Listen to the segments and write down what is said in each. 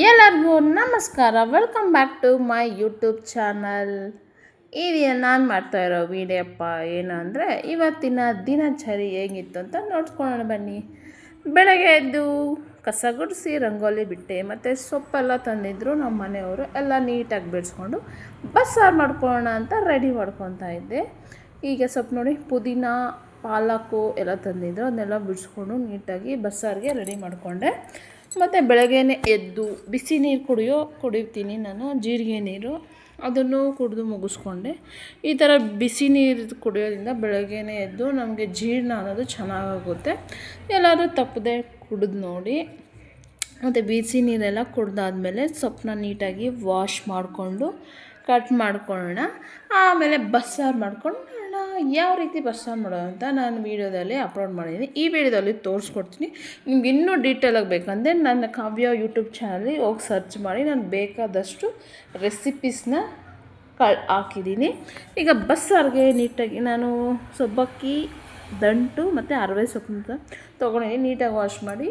ಎಲ್ಲರಿಗೂ ನಮಸ್ಕಾರ. Welcome back to my YouTube channel. ಈ ನಾನು ಮಾಡ್ತಾ ಇರೋ ವಿಡಿಯೋಪ್ಪ ಏನು ಅಂದರೆ, ಇವತ್ತಿನ ದಿನಚರಿ ಹೇಗಿತ್ತು ಅಂತ ನೋಡ್ಕೊಳ್ಳೋಣ ಬನ್ನಿ. ಬೆಳಗ್ಗೆ ಎದ್ದು ಕಸ ಗುಡಿಸಿ ರಂಗೋಲಿ ಬಿಟ್ಟೆ, ಮತ್ತು ಸೊಪ್ಪೆಲ್ಲ ತಂದಿದ್ರು ನಮ್ಮ ಮನೆಯವರು. ಎಲ್ಲ ನೀಟಾಗಿ ಬಿಡಿಸ್ಕೊಂಡು ಬಸ್ಸಾರು ಮಾಡ್ಕೊಳ್ಳೋಣ ಅಂತ ರೆಡಿ ಮಾಡ್ಕೊತಾ ಇದ್ದೆ. ಈಗ ಸೊಪ್ಪು ನೋಡಿ, ಪುದೀನ, ಪಾಲಕು ಎಲ್ಲ ತಂದಿದ್ರು, ಅದನ್ನೆಲ್ಲ ಬಿಡಿಸ್ಕೊಂಡು ನೀಟಾಗಿ ಬಸ್ಸಾರಿಗೆ ರೆಡಿ ಮಾಡಿಕೊಂಡೆ. ಮತ್ತು ಬೆಳಗ್ಗೆನೇ ಎದ್ದು ಬಿಸಿ ನೀರು ಕುಡಿತೀನಿ ನಾನು, ಜೀರಿಗೆ ನೀರು, ಅದನ್ನು ಕುಡಿದು ಮುಗಿಸ್ಕೊಂಡೆ. ಈ ಥರ ಬಿಸಿ ನೀರು ಕುಡಿಯೋದ್ರಿಂದ ಬೆಳಗ್ಗೆನೇ ಎದ್ದು ನಮಗೆ ಜೀರ್ಣ ಅನ್ನೋದು ಚೆನ್ನಾಗಾಗುತ್ತೆ. ಎಲ್ಲರೂ ತಪ್ಪದೆ ಕುಡಿದು ನೋಡಿ. ಮತ್ತು ಬಿಸಿ ನೀರೆಲ್ಲ ಕುಡ್ದಾದ್ಮೇಲೆ ಸೊಪ್ಪನ್ನ ನೀಟಾಗಿ ವಾಶ್ ಮಾಡಿಕೊಂಡು ಕಟ್ ಮಾಡ್ಕೊಳ್ಳೋಣ. ಆಮೇಲೆ ಬಸ್ಸಾರು ಮಾಡ್ಕೊಂಡು ಯಾವ ರೀತಿ ಬಸ್ಸಾರು ಮಾಡೋದು ಅಂತ ನಾನು ವೀಡಿಯೋದಲ್ಲಿ ಅಪ್ಲೋಡ್ ಮಾಡಿದ್ದೀನಿ. ಈ ವಿಡಿಯೋದಲ್ಲಿ ತೋರಿಸ್ಕೊಡ್ತೀನಿ. ನಿಮ್ಗೆ ಇನ್ನೂ ಡೀಟೇಲಾಗಿ ಬೇಕಂದರೆ ನನ್ನ ಕಾವ್ಯ ಯೂಟ್ಯೂಬ್ ಚಾನಲ್ಗೆ ಹೋಗಿ ಸರ್ಚ್ ಮಾಡಿ ನಾನು ಬೇಕಾದಷ್ಟು ರೆಸಿಪೀಸ್ನ ಹಾಕಿದ್ದೀನಿ. ಈಗ ಬಸ್ಸಾರಿಗೆ ನೀಟಾಗಿ ನಾನು ಸಬ್ಬಕ್ಕಿ, ದಂಟು ಮತ್ತು ಅರವೆ ಸೊಪ್ಪು ತೊಗೊಂಡಿದ್ದೀನಿ. ನೀಟಾಗಿ ವಾಶ್ ಮಾಡಿ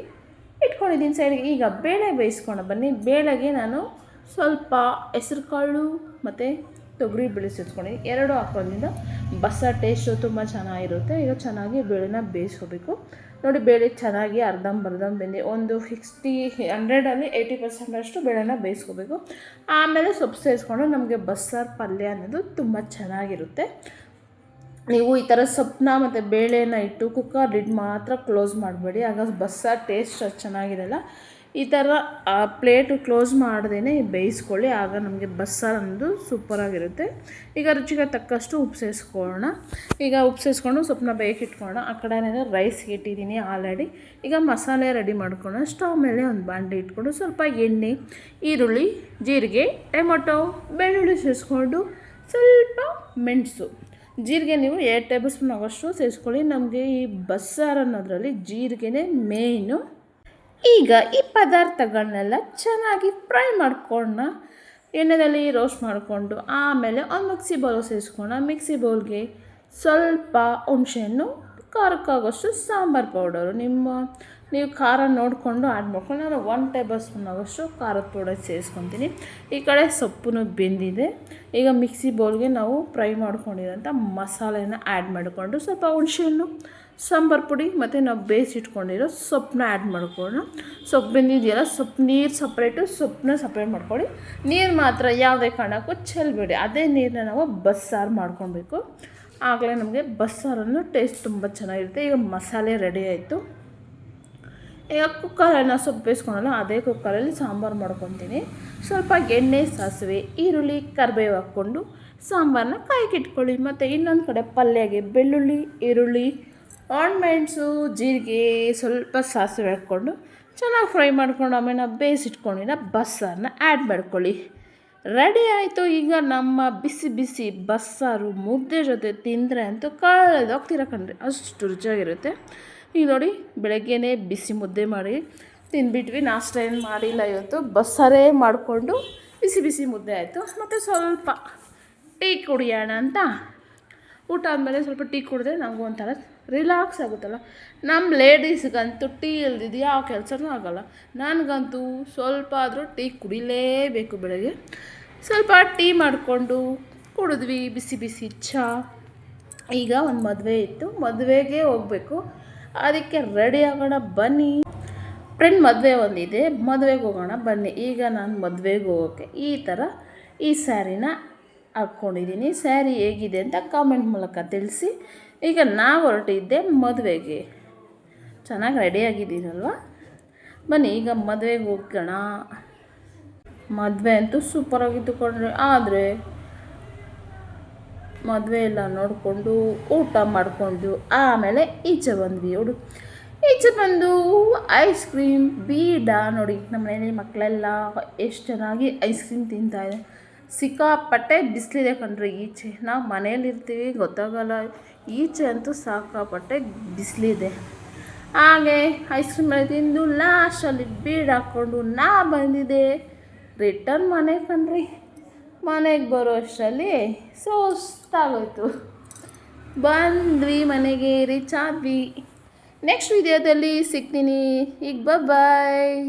ಇಟ್ಕೊಂಡಿದ್ದೀನಿ ಸೈಡ್ಗೆ. ಈಗ ಬೇಳೆ ಬೇಯಿಸ್ಕೊಂಡು ಬನ್ನಿ. ಬೇಳೆಗೆ ನಾನು ಸ್ವಲ್ಪ ಹೆಸ್ರು ಕಾಳು ಮತ್ತು ತೊಗರಿ ಬೆಳೆಸಿಟ್ಕೊಂಡು ಎರಡು ಹಾಕೋದ್ರಿಂದ ಬಸ್ಸಾರು ಟೇಸ್ಟು ತುಂಬ ಚೆನ್ನಾಗಿರುತ್ತೆ. ಈಗ ಚೆನ್ನಾಗಿ ಬೇಳೆನ ಬೇಯಿಸ್ಕೋಬೇಕು. ನೋಡಿ, ಬೇಳೆ ಚೆನ್ನಾಗಿ ಅರ್ಧಂಬರ್ಧ ಬೆಂದಿ ಒಂದು 100ರಲ್ಲಿ 80% ಬೇಳೆನ ಬೇಯಿಸ್ಕೋಬೇಕು. ಆಮೇಲೆ ಸೊಪ್ಪು ಸೇರಿಸ್ಕೊಂಡು ನಮಗೆ ಬಸ್ಸಾರು ಪಲ್ಯ ಅನ್ನೋದು ತುಂಬ ಚೆನ್ನಾಗಿರುತ್ತೆ. ನೀವು ಈ ಥರ ಸೊಪ್ಪನ್ನ ಮತ್ತು ಬೇಳೆನ ಇಟ್ಟು ಕುಕ್ಕರ್ ಲಿಡ್ ಮಾತ್ರ ಕ್ಲೋಸ್ ಮಾಡಬೇಡಿ, ಆಗ ಬಸ್ಸಾರು ಟೇಸ್ಟ್ ಚೆನ್ನಾಗಿರಲ್ಲ. ಈ ಥರ ಪ್ಲೇಟು ಕ್ಲೋಸ್ ಮಾಡ್ದೇ ಬೇಯಿಸ್ಕೊಳ್ಳಿ, ಆಗ ನಮಗೆ ಬಸ್ಸಾರು ಅನ್ನೋದು ಸೂಪರಾಗಿರುತ್ತೆ. ಈಗ ರುಚಿಗೆ ತಕ್ಕಷ್ಟು ಉಪ್ಪು ಸೇರಿಸ್ಕೊಳ್ಳೋಣ. ಈಗ ಉಪ್ಪು ಸೇರಿಸ್ಕೊಂಡು ಸೊಪ್ಪನ್ನ ಬೇಯಿಸಿಟ್ಕೊಳ್ಳೋಣ. ಆ ಕಡೆನೇ ರೈಸ್ಗೆ ಇಟ್ಟಿದ್ದೀನಿ ಆಲ್ರೆಡಿ. ಈಗ ಮಸಾಲೆ ರೆಡಿ ಮಾಡ್ಕೊಳ್ಳೋಣ. ಸ್ಟವ್ ಮೇಲೆ ಒಂದು ಬಾಂಡೆ ಇಟ್ಕೊಂಡು ಸ್ವಲ್ಪ ಎಣ್ಣೆ, ಈರುಳ್ಳಿ, ಜೀರಿಗೆ, ಟೊಮೊಟೊ, ಬೆಳ್ಳುಳ್ಳಿ ಸೇರಿಸ್ಕೊಂಡು ಸ್ವಲ್ಪ ಮೆಣಸು, ಜೀರಿಗೆ ನೀವು 2 ಟೇಬಲ್ ಸ್ಪೂನ್ ಆಗೋಷ್ಟು ಸೇರಿಸ್ಕೊಳ್ಳಿ. ನಮಗೆ ಈ ಬಸ್ಸಾರು ಅನ್ನೋದ್ರಲ್ಲಿ ಜೀರಿಗೆನೇ ಮೇಯ್ನು. ಈಗ ಈ ಪದಾರ್ಥಗಳನ್ನೆಲ್ಲ ಚೆನ್ನಾಗಿ ಫ್ರೈ ಮಾಡ್ಕೊಳ್ಳೋಣ. ಎಣ್ಣೆಯಲ್ಲಿ ರೋಸ್ಟ್ ಮಾಡಿಕೊಂಡು ಆಮೇಲೆ ಒಂದು ಮಿಕ್ಸಿ ಬೌಲ್ ಸೇರಿಸ್ಕೊಳ್ಳೋಣ. ಮಿಕ್ಸಿ ಬೌಲ್ಗೆ ಸ್ವಲ್ಪ ಹುಣಸೆಹಣ್ಣು, ಖಾರಕ್ಕಾಗೋಷ್ಟು ಸಾಂಬಾರು ಪೌಡರು, ನೀವು ಖಾರ ನೋಡಿಕೊಂಡು ಆ್ಯಡ್ ಮಾಡ್ಕೊಂಡು, ನಾನು 1 ಟೇಬಲ್ ಸ್ಪೂನ್ ಆಗೋಷ್ಟು ಖಾರದ ಪೌಡರ್ ಸೇರಿಸ್ಕೊತೀನಿ. ಈ ಕಡೆ ಸೊಪ್ಪು ಬೆಂದಿದೆ. ಈಗ ಮಿಕ್ಸಿ ಬೌಲ್ಗೆ ನಾವು ಫ್ರೈ ಮಾಡ್ಕೊಂಡಿರೋಂಥ ಮಸಾಲೆನ ಆ್ಯಡ್ ಮಾಡಿಕೊಂಡು ಸ್ವಲ್ಪ ಹುಣಸೆಹಣ್ಣು, ಸಾಂಬಾರು ಪುಡಿ ಮತ್ತು ನಾವು ಬೇಯಿಸಿಟ್ಕೊಂಡಿರೋ ಸೊಪ್ಪನ್ನ ಆ್ಯಡ್ ಮಾಡ್ಕೊಳ್ಳೋಣ. ಸೊಪ್ಪು ಬೆಂದಿದೆಯಲ್ಲ, ಸೊಪ್ಪು ನೀರು ಸಪ್ರೇಟು, ಸೊಪ್ಪನ್ನ ಸಪ್ರೇಟ್ ಮಾಡ್ಕೊಳ್ಳಿ. ನೀರು ಮಾತ್ರ ಯಾವುದೇ ಕಾರಣಕ್ಕೂ ಚೆಲ್ಲಬೇಡಿ. ಅದೇ ನೀರನ್ನ ನಾವು ಬಸ್ಸಾರು ಮಾಡ್ಕೊಬೇಕು. ಆಗಲೇ ನಮಗೆ ಬಸ್ಸಾರನ್ನು ಟೇಸ್ಟ್ ತುಂಬ ಚೆನ್ನಾಗಿರುತ್ತೆ. ಈಗ ಮಸಾಲೆ ರೆಡಿ ಆಯಿತು. ಈಗ ಕುಕ್ಕರನ್ನು ಸೊಪ್ಪು ಬೇಯಿಸ್ಕೊಳಲ್ಲ, ಅದೇ ಕುಕ್ಕರಲ್ಲಿ ಸಾಂಬಾರು ಮಾಡ್ಕೊತೀನಿ. ಸ್ವಲ್ಪ ಎಣ್ಣೆ, ಸಾಸಿವೆ, ಈರುಳ್ಳಿ, ಕರಿಬೇವು ಹಾಕ್ಕೊಂಡು ಸಾಂಬಾರನ್ನ ಕಾಯ್ಕಿಟ್ಕೊಳ್ಳಿ. ಮತ್ತು ಇನ್ನೊಂದು ಕಡೆ ಪಲ್ಯಗೆ ಬೆಳ್ಳುಳ್ಳಿ, ಈರುಳ್ಳಿ, ಮೆಣಸು, ಜೀರಿಗೆ, ಸ್ವಲ್ಪ ಸಾಸಿವೆ ಹಾಕ್ಕೊಂಡು ಚೆನ್ನಾಗಿ ಫ್ರೈ ಮಾಡ್ಕೊಂಡು ಆಮೇಲೆ ನಾವು ಬೇಯಿಸಿಟ್ಕೊಂಡಿರೋ ಬಸ್ಸಾರನ್ನ ಆ್ಯಡ್ ಮಾಡ್ಕೊಳ್ಳಿ. ರೆಡಿ ಆಯಿತು. ಈಗ ನಮ್ಮ ಬಿಸಿ ಬಿಸಿ ಬಸ್ಸಾರು ಮುದ್ದೆ ಜೊತೆ ತಿಂದರೆ ಅಂತೂ ಕಳೆದೋಗ್ತೀರ ಕಣ್ರಿ, ಅಷ್ಟು ರುಚಿಯಾಗಿರುತ್ತೆ. ಈಗ ನೋಡಿ, ಬೆಳಗ್ಗೆನೇ ಬಿಸಿ ಮುದ್ದೆ ಮಾಡಿ ತಿಂದ್ಬಿಟ್ವಿ. ನಾಷ್ಟ ಏನು ಮಾಡಿಲ್ಲ ಇವತ್ತು, ಬಸ್ಸಾರೇ ಮಾಡಿಕೊಂಡು ಬಿಸಿ ಬಿಸಿ ಮುದ್ದೆ ಆಯಿತು. ಮತ್ತು ಸ್ವಲ್ಪ ಟೀ ಕುಡಿಯೋಣ ಅಂತ ಊಟ ಆದಮೇಲೆ ಸ್ವಲ್ಪ ಟೀ ಕುಡಿದ್ರೆ ನಮಗೂ ಒಂಥರ ರಿಲ್ಯಾಕ್ಸ್ ಆಗುತ್ತಲ್ಲ. ನಮ್ಮ ಲೇಡೀಸ್ಗಂತೂ ಟೀ ಇಲ್ದಿದ್ದು ಯಾವ ಕೆಲಸನೂ ಆಗೋಲ್ಲ. ನನಗಂತೂ ಸ್ವಲ್ಪ ಆದರೂ ಟೀ ಕುಡಿಲೇಬೇಕು. ಬೆಳಗ್ಗೆ ಸ್ವಲ್ಪ ಟೀ ಮಾಡಿಕೊಂಡು ಕುಡಿದ್ವಿ, ಬಿಸಿ ಬಿಸಿ ಚಹಾ. ಈಗ ಒಂದು ಮದುವೆ ಇತ್ತು, ಮದುವೆಗೆ ಹೋಗಬೇಕು, ಅದಕ್ಕೆ ರೆಡಿ ಆಗೋಣ ಬನ್ನಿ. ಫ್ರೆಂಡ್ ಮದುವೆ ಒಂದಿದೆ, ಮದುವೆಗೆ ಹೋಗೋಣ ಬನ್ನಿ. ಈಗ ನಾನು ಮದುವೆಗೆ ಹೋಗೋಕ್ಕೆ ಈ ಸ್ಯಾರಿನ ಹಾಕ್ಕೊಂಡಿದ್ದೀನಿ. ಸ್ಯಾರಿ ಹೇಗಿದೆ ಅಂತ ಕಾಮೆಂಟ್ ಮೂಲಕ ತಿಳಿಸಿ. ಈಗ ನಾವು ಹೊರಟಿದ್ದೆ ಮದುವೆಗೆ. ಚೆನ್ನಾಗಿ ರೆಡಿಯಾಗಿದ್ದೀನಲ್ವ? ಬನ್ನಿ ಈಗ ಮದುವೆಗೆ ಹೋಗೋಣ. ಮದುವೆ ಅಂತೂ ಸೂಪರಾಗಿತ್ತು ಕೊಂಡ್ರೆ. ಆದರೆ ಮದುವೆ ಎಲ್ಲ ನೋಡಿಕೊಂಡು ಊಟ ಮಾಡಿಕೊಂಡು ಆಮೇಲೆ ಈಚೆ ಬಂದ್ವಿ. ಈಚೆ ಬಂದು ಐಸ್ ಕ್ರೀಮ್, ಬೀಡ ನೋಡಿ, ನಮ್ಮ ಮನೇಲಿ ಮಕ್ಕಳೆಲ್ಲ ಎಷ್ಟು ಚೆನ್ನಾಗಿ ಐಸ್ ಕ್ರೀಮ್ ತಿಂತಾಯಿದೆ. ಸಿಕ್ಕಾಪಟ್ಟೆ ಬಿಸಿಲಿದೆ ಕಣ್ರಿ ಈಚೆ. ನಾವು ಮನೇಲಿರ್ತೀವಿ ಗೊತ್ತಾಗಲ್ಲ, ಈಚೆ ಅಂತೂ ಸಿಕ್ಕಾಪಟ್ಟೆ ಬಿಸಿಲಿದೆ. ಹಾಗೆ ಐಸ್ ಕ್ರೀಮ್ ತಿಂದು ಲಾಸ್ಟಲ್ಲಿ ಬೀಡ್ ಹಾಕ್ಕೊಂಡು ಬಂದಿದೆ ರಿಟರ್ನ್ ಮನೆಗೆ ಕಣ್ರಿ. ಮನೆಗೆ ಬರೋ ಅಷ್ಟರಲ್ಲಿ ಸುಸ್ತಾಗೋಯ್ತು. ಬಂದ್ವಿ, ಮನೆಗೆ ರೀಚ್ ಆದ್ವಿ. ನೆಕ್ಸ್ಟ್ ವಿಡಿಯೋದಲ್ಲಿ ಸಿಗ್ತೀನಿ. ಈಗ ಬಾಯ್.